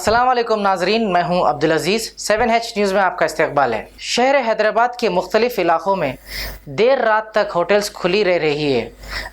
अस्सलाम वालेकुम नाजरीन, मैं हूं अब्दुल अजीज़। 7H न्यूज़ में आपका इस्तकबाल है। शहर हैदराबाद के मुख्तलिफ इलाक़ों में देर रात तक होटल्स खुली रह रही है,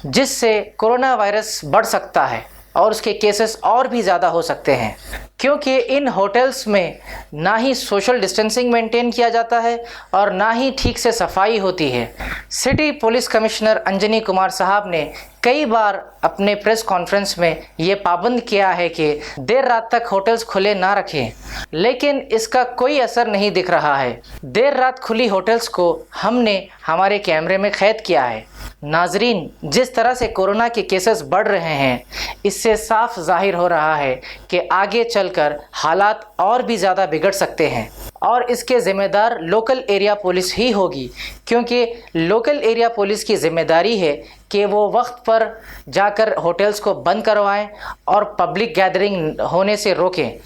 जिससे कोरोना वायरस बढ़ सकता है और उसके केसेस और भी ज़्यादा हो सकते हैं, क्योंकि इन होटल्स में ना ही सोशल डिस्टेंसिंग मेंटेन किया जाता है और ना ही ठीक से सफाई होती है। City police commissioner Anjani Kumar साहब ने कई बार अपने प्रेस कॉन्फ्रेंस में ये पाबंद किया है कि देर रात तक होटल्स खुले ना रखें, लेकिन इसका कोई असर नहीं दिख रहा है। देर रात खुली होटल्स को हमने हमारे कैमरे में कैद किया है। नाजरीन, जिस तरह से कोरोना के केसेस बढ़ रहे हैं, इससे साफ जाहिर हो रहा है कि आगे चलकर हालात और भी ज़्यादा बिगड़ सकते हैं और इसके ज़िम्मेदार लोकल एरिया पुलिस ही होगी, क्योंकि लोकल एरिया पुलिस की ज़िम्मेदारी है कि वो वक्त पर जाकर होटल्स को बंद करवाएं और पब्लिक गैदरिंग होने से रोकें।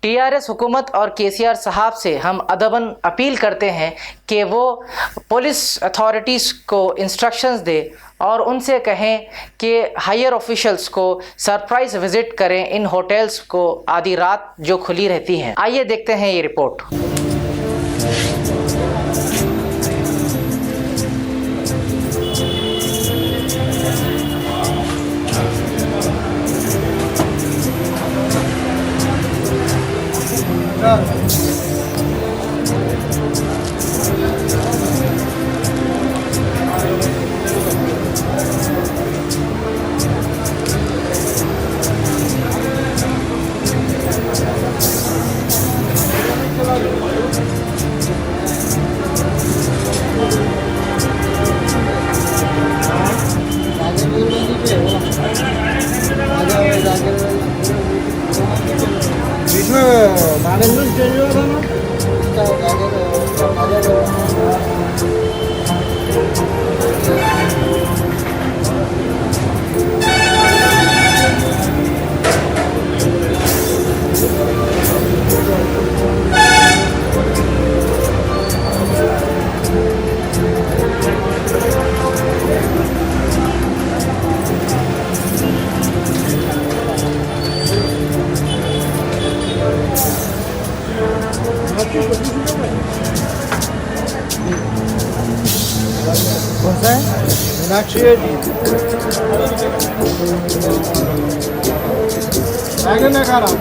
टीआरएस हुकूमत और केसीआर साहब से हम अदबन अपील करते हैं कि वो पुलिस अथॉरिटीज़ को इंस्ट्रक्शंस दे और उनसे कहें कि हायर ऑफिशियल्स को सरप्राइज़ विज़िट करें इन होटल्स को आधी रात जो खुली रहती हैं। आइए देखते हैं ये रिपोर्ट। बीच में मैनेजमेंट चेंज हुआ था ना। कौन सा है? मीनाक्षी है जी। बैगन है खा रहा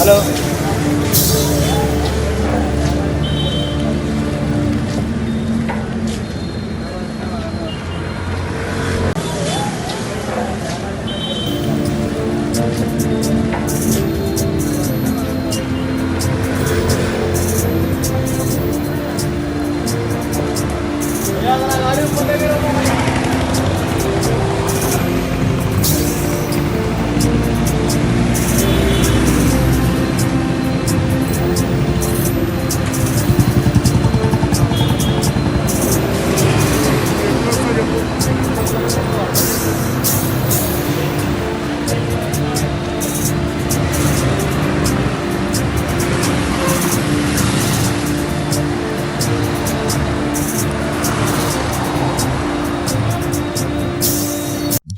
हेलो। गाड़ी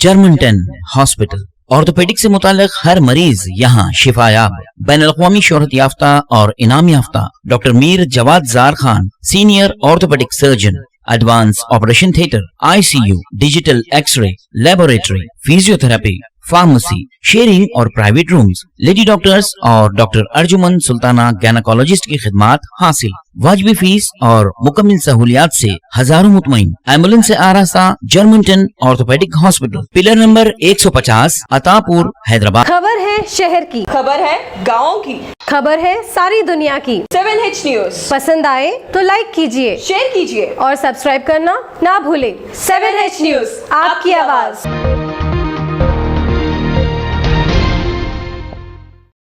जर्मनटन हॉस्पिटल। ऑर्थोपेडिक से मुताल्लिक हर मरीज यहाँ शिफायाब। बैनुल-अक़वामी शोहरत याफ्ता और इनाम याफ्ता doctor Mir Jawad Jar Khan, senior orthopaedic surgeon, advance operation theatre, ICU, digital x-ray, laboratory, physiotherapy, pharmacy, sharing और प्राइवेट रूम्स, लेडी डॉक्टर्स और डॉक्टर अर्जुमन सुल्ताना गायनेकोलॉजिस्ट की खिदमात हासिल। वाजबी फीस और मुकम्मल सहूलियात से हजारों मुतमईन। एम्बुलेंस से आरास्ता Germanton orthopaedic hospital, pillar number 150, Attapur, Hyderabad. खबर है शहर की, खबर है गाँव की, खबर है सारी दुनिया की। 7H न्यूज पसंद आए तो लाइक कीजिए, शेयर कीजिए और सब्सक्राइब करना ना भूलें। 7H न्यूज, आपकी आवाज।